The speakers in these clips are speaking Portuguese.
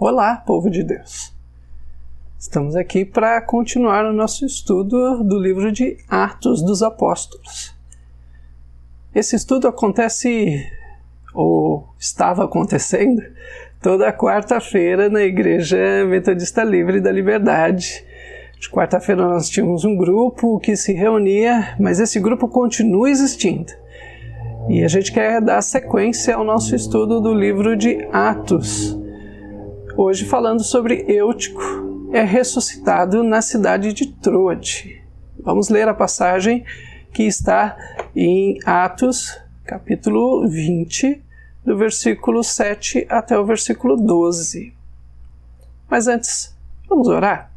Olá, povo de Deus! Estamos aqui para continuar o nosso estudo do livro de Atos dos Apóstolos. Esse estudo acontece, ou estava acontecendo, toda quarta-feira na Igreja Metodista Livre da Liberdade. De quarta-feira nós tínhamos um grupo que se reunia, mas esse grupo continua existindo. E a gente quer dar sequência ao nosso estudo do livro de Atos. Hoje falando sobre Eutico, é ressuscitado na cidade de Troade. Vamos ler a passagem que está em Atos, capítulo 20, do versículo 7 até o versículo 12. Mas antes, vamos orar?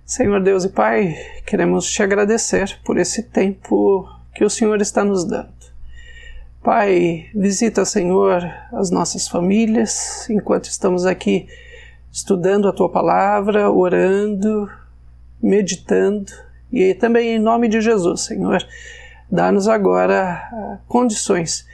Senhor Deus e Pai, queremos te agradecer por esse tempo que o Senhor está nos dando. Pai, visita, Senhor, as nossas famílias, enquanto estamos aqui estudando a Tua Palavra, orando, meditando, e também em nome de Jesus, Senhor, dá-nos agora condições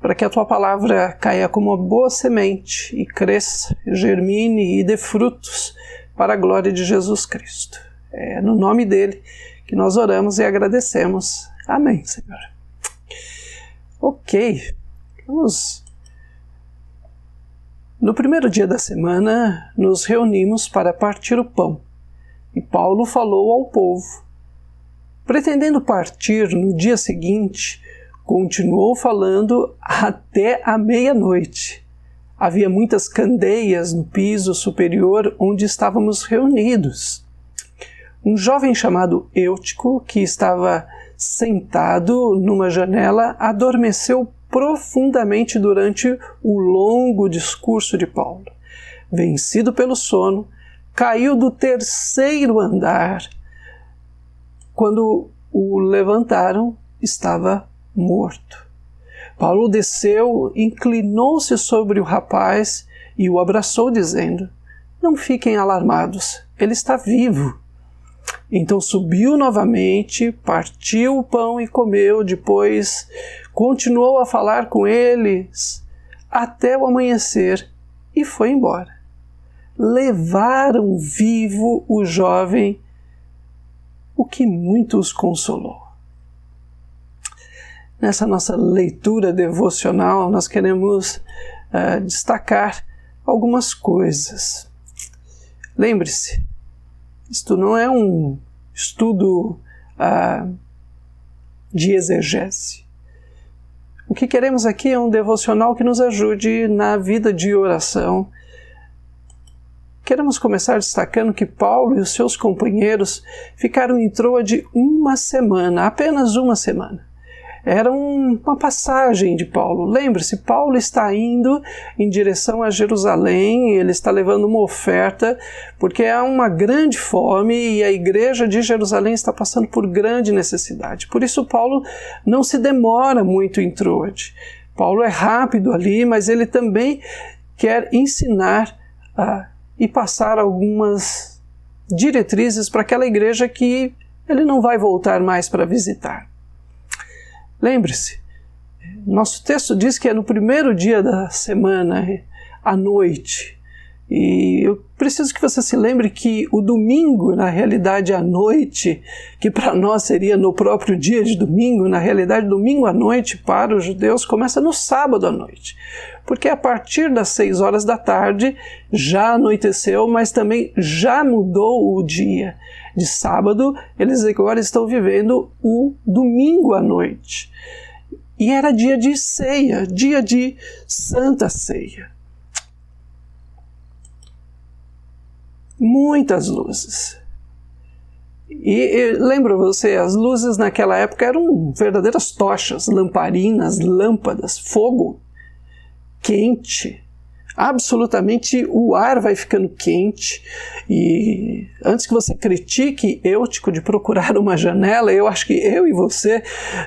para que a Tua Palavra caia como uma boa semente e cresça, germine e dê frutos para a glória de Jesus Cristo. É no nome dele que nós oramos e agradecemos. Amém, Senhor. Ok, vamos. No primeiro dia da semana, nos reunimos para partir o pão, e Paulo falou ao povo. Pretendendo partir no dia seguinte, continuou falando até a meia-noite. Havia muitas candeias no piso superior onde estávamos reunidos. Um jovem chamado Eutico, que estava sentado numa janela, adormeceu profundamente durante o longo discurso de Paulo. Vencido pelo sono, caiu do terceiro andar. Quando o levantaram, estava morto. Paulo desceu, inclinou-se sobre o rapaz e o abraçou, dizendo: "Não fiquem alarmados, ele está vivo." Então subiu novamente, partiu o pão e comeu, depois continuou a falar com eles até o amanhecer e foi embora. Levaram vivo o jovem, o que muito os consolou. Nessa nossa leitura devocional, nós queremos destacar algumas coisas. Lembre-se, isto não é um estudo de exegese. O que queremos aqui é um devocional que nos ajude na vida de oração. Queremos começar destacando que Paulo e os seus companheiros ficaram em Troade uma semana, apenas uma semana. Era uma passagem de Paulo. Lembre-se, Paulo está indo em direção a Jerusalém, ele está levando uma oferta, porque há uma grande fome e a igreja de Jerusalém está passando por grande necessidade. Por isso Paulo não se demora muito em Troade. Paulo é rápido ali, mas ele também quer ensinar e passar algumas diretrizes para aquela igreja que ele não vai voltar mais para visitar. Lembre-se, nosso texto diz que é no primeiro dia da semana, à noite. E eu preciso que você se lembre que o domingo, na realidade, à noite, que para nós seria no próprio dia de domingo, na realidade, domingo à noite para os judeus começa no sábado à noite. Porque a partir das 6 horas da tarde já anoiteceu, mas também já mudou o dia. De sábado, eles agora estão vivendo o domingo à noite. E era dia de ceia, dia de Santa Ceia. Muitas luzes. E lembra você, as luzes naquela época eram verdadeiras tochas, lamparinas, lâmpadas, fogo quente. Absolutamente o ar vai ficando quente e antes que você critique Eutico de procurar uma janela, eu acho que eu e você,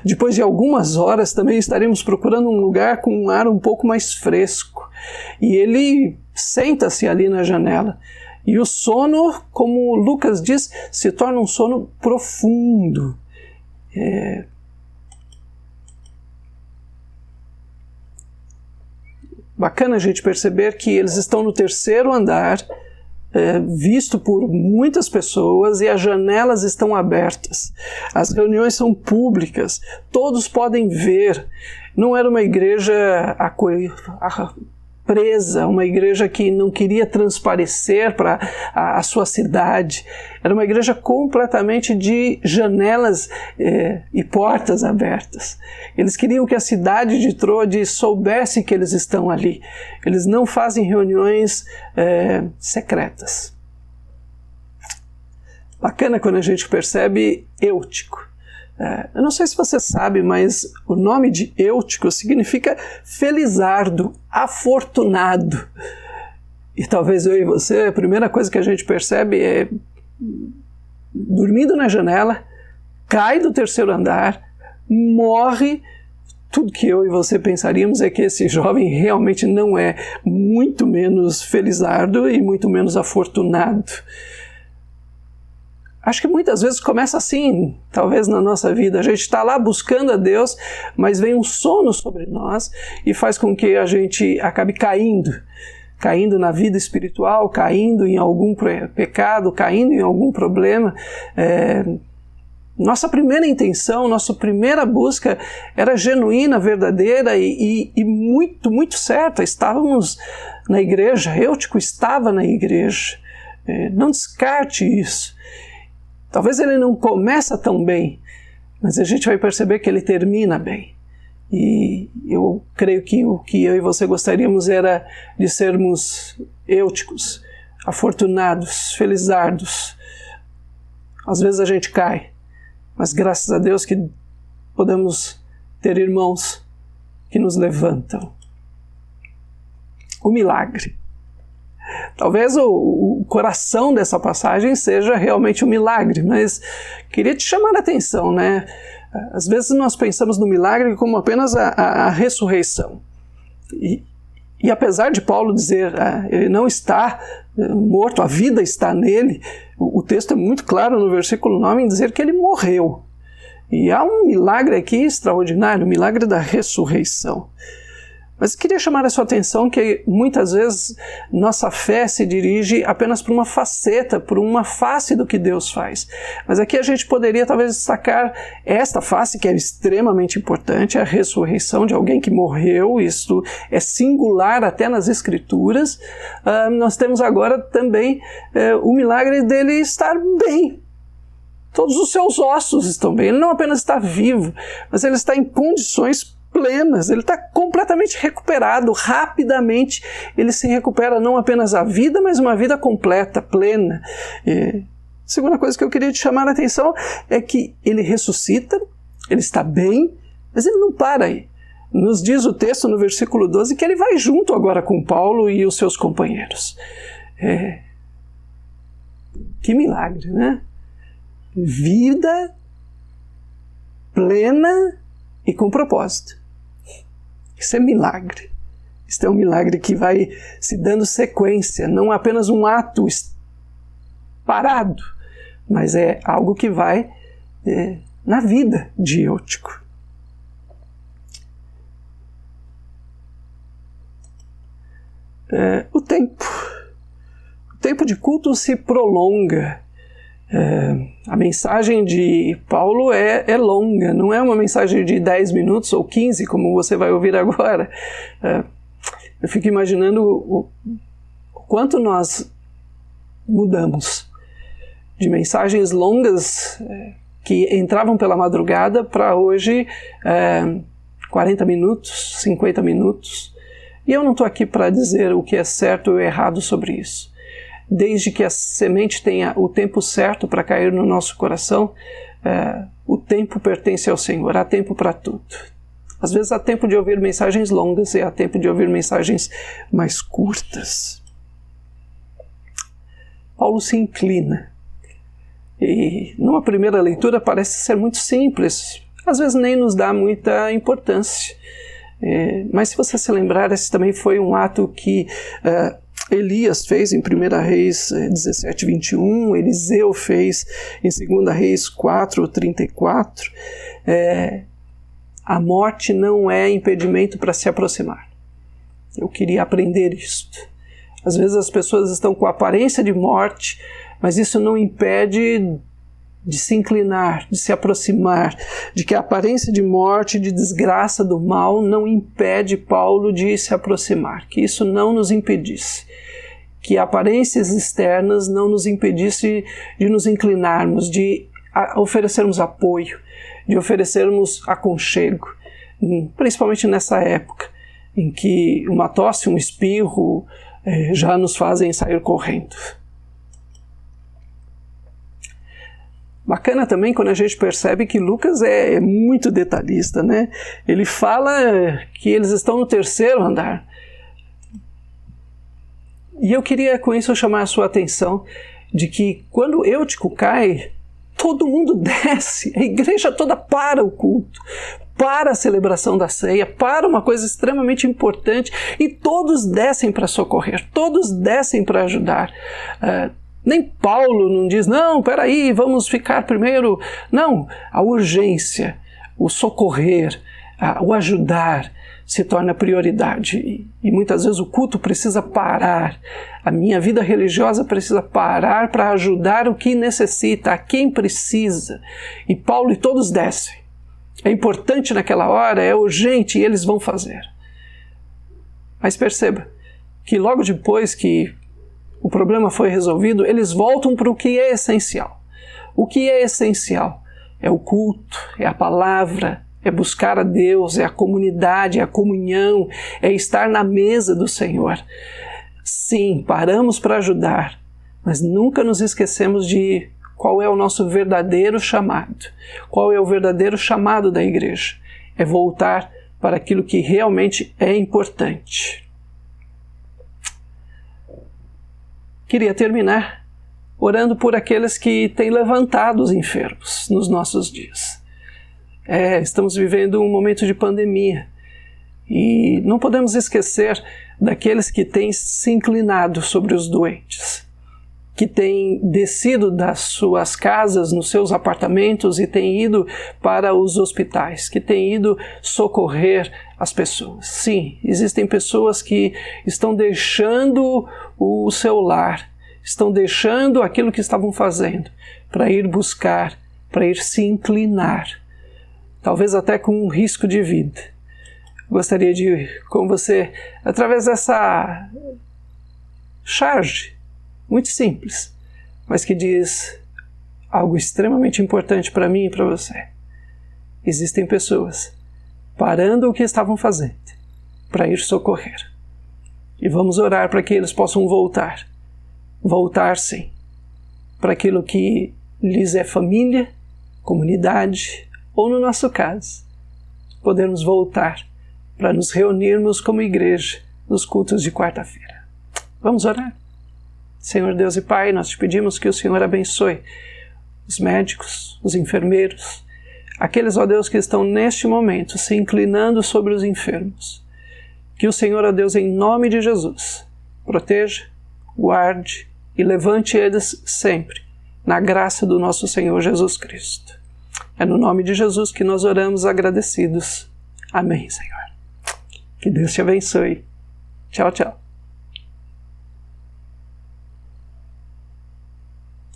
depois de algumas horas, também estaremos procurando um lugar com um ar um pouco mais fresco. E ele senta-se ali na janela. E o sono, como Lucas diz, se torna um sono profundo. bacana a gente perceber que eles estão no terceiro andar, visto por muitas pessoas, e as janelas estão abertas. As reuniões são públicas, todos podem ver. Não era uma igreja presa, uma igreja que não queria transparecer para a sua cidade. Era uma igreja completamente de janelas e portas abertas. Eles queriam que a cidade de Troade soubesse que eles estão ali. Eles não fazem reuniões secretas. Bacana quando a gente percebe Eutico. Eu não sei se você sabe, mas o nome de Eutico significa felizardo, afortunado. E talvez eu e você, a primeira coisa que a gente percebe é dormindo na janela, cai do terceiro andar, morre. Tudo que eu e você pensaríamos é que esse jovem realmente não é, muito menos felizardo e muito menos afortunado. Acho que muitas vezes começa assim, talvez na nossa vida. A gente está lá buscando a Deus, mas vem um sono sobre nós e faz com que a gente acabe caindo na vida espiritual, caindo em algum pecado, caindo em algum problema. Nossa primeira intenção, nossa primeira busca era genuína, verdadeira e muito, muito certa. Estávamos na igreja, Eutico estava na igreja. Não descarte isso. Talvez ele não começa tão bem, mas a gente vai perceber que ele termina bem. E eu creio que o que eu e você gostaríamos era de sermos Euticos, afortunados, felizardos. Às vezes a gente cai, mas graças a Deus que podemos ter irmãos que nos levantam. O milagre. Talvez o coração dessa passagem seja realmente um milagre, mas queria te chamar a atenção, né? Às vezes nós pensamos no milagre como apenas a ressurreição. E apesar de Paulo dizer ele não está morto, a vida está nele, o texto é muito claro no versículo 9 em dizer que ele morreu. E há um milagre aqui extraordinário, o milagre da ressurreição. Mas queria chamar a sua atenção que muitas vezes nossa fé se dirige apenas para uma faceta, por uma face do que Deus faz. Mas aqui a gente poderia talvez destacar esta face que é extremamente importante, a ressurreição de alguém que morreu. Isso é singular até nas Escrituras. Nós temos agora também o milagre dele estar bem. Todos os seus ossos estão bem. Ele não apenas está vivo, mas ele está em condições plenas, ele está completamente recuperado, rapidamente ele se recupera não apenas a vida, mas uma vida completa, plena. Segunda coisa que eu queria te chamar a atenção é que ele ressuscita, ele está bem, mas ele não para aí. Nos diz o texto no versículo 12 que ele vai junto agora com Paulo e os seus companheiros. Que milagre, né? Vida plena e com propósito. Isso é milagre. Isso é um milagre que vai se dando sequência, não apenas um ato parado, mas é algo que vai na vida de Eutico. O tempo de culto se prolonga. A mensagem de Paulo é longa, não é uma mensagem de 10 minutos ou 15, como você vai ouvir agora. Eu fico imaginando o quanto nós mudamos de mensagens longas que entravam pela madrugada para hoje 40 minutos, 50 minutos. E eu não estou aqui para dizer o que é certo ou errado sobre isso. Desde que a semente tenha o tempo certo para cair no nosso coração, o tempo pertence ao Senhor, há tempo para tudo. Às vezes há tempo de ouvir mensagens longas e há tempo de ouvir mensagens mais curtas. Paulo se inclina. E numa primeira leitura parece ser muito simples, às vezes nem nos dá muita importância. Mas se você se lembrar, esse também foi um ato que Elias fez em 1 Reis 17, 21, Eliseu fez em 2 Reis 4, 34. A morte não é impedimento para se aproximar. Eu queria aprender isto. Às vezes as pessoas estão com aparência de morte, mas isso não impede de se inclinar, de se aproximar, de que a aparência de morte, de desgraça do mal, não impede Paulo de se aproximar, que isso não nos impedisse, que aparências externas não nos impedisse de nos inclinarmos, de oferecermos apoio, de oferecermos aconchego, principalmente nessa época em que uma tosse, um espirro já nos fazem sair correndo. Bacana também quando a gente percebe que Lucas é muito detalhista, né? Ele fala que eles estão no 3º andar. E eu queria com isso chamar a sua atenção de que quando Eutico cai, todo mundo desce, a igreja toda para o culto, para a celebração da ceia, para uma coisa extremamente importante, e todos descem para socorrer, todos descem para ajudar. Nem Paulo não diz, não, peraí, vamos ficar primeiro. Não, a urgência, o socorrer, o ajudar se torna prioridade. E muitas vezes o culto precisa parar, a minha vida religiosa precisa parar para ajudar o que necessita, a quem precisa. E Paulo e todos descem. É importante naquela hora, é urgente e eles vão fazer. Mas perceba que logo depois que o problema foi resolvido, eles voltam para o que é essencial. O que é essencial é o culto, é a palavra, é buscar a Deus, é a comunidade, é a comunhão, é estar na mesa do Senhor. Sim, paramos para ajudar, mas nunca nos esquecemos de qual é o nosso verdadeiro chamado. Qual é o verdadeiro chamado da igreja? É voltar para aquilo que realmente é importante. Queria terminar orando por aqueles que têm levantado os enfermos nos nossos dias. Estamos vivendo um momento de pandemia e não podemos esquecer daqueles que têm se inclinado sobre os doentes, que têm descido das suas casas, nos seus apartamentos e têm ido para os hospitais, que têm ido socorrer as pessoas. Sim, existem pessoas que estão deixando o seu lar, estão deixando aquilo que estavam fazendo para ir buscar, para ir se inclinar, talvez até com um risco de vida. Gostaria de ir com você através dessa charge, muito simples, mas que diz algo extremamente importante para mim e para você. Existem pessoas parando o que estavam fazendo para ir socorrer. E vamos orar para que eles possam voltar. Voltar, sim, para aquilo que lhes é família, comunidade, ou no nosso caso, podermos voltar para nos reunirmos como igreja nos cultos de quarta-feira. Vamos orar? Senhor Deus e Pai, nós te pedimos que o Senhor abençoe os médicos, os enfermeiros, aqueles, ó Deus, que estão neste momento se inclinando sobre os enfermos. Que o Senhor, ó Deus, em nome de Jesus, proteja, guarde e levante eles sempre na graça do nosso Senhor Jesus Cristo. É no nome de Jesus que nós oramos agradecidos. Amém, Senhor. Que Deus te abençoe. Tchau, tchau.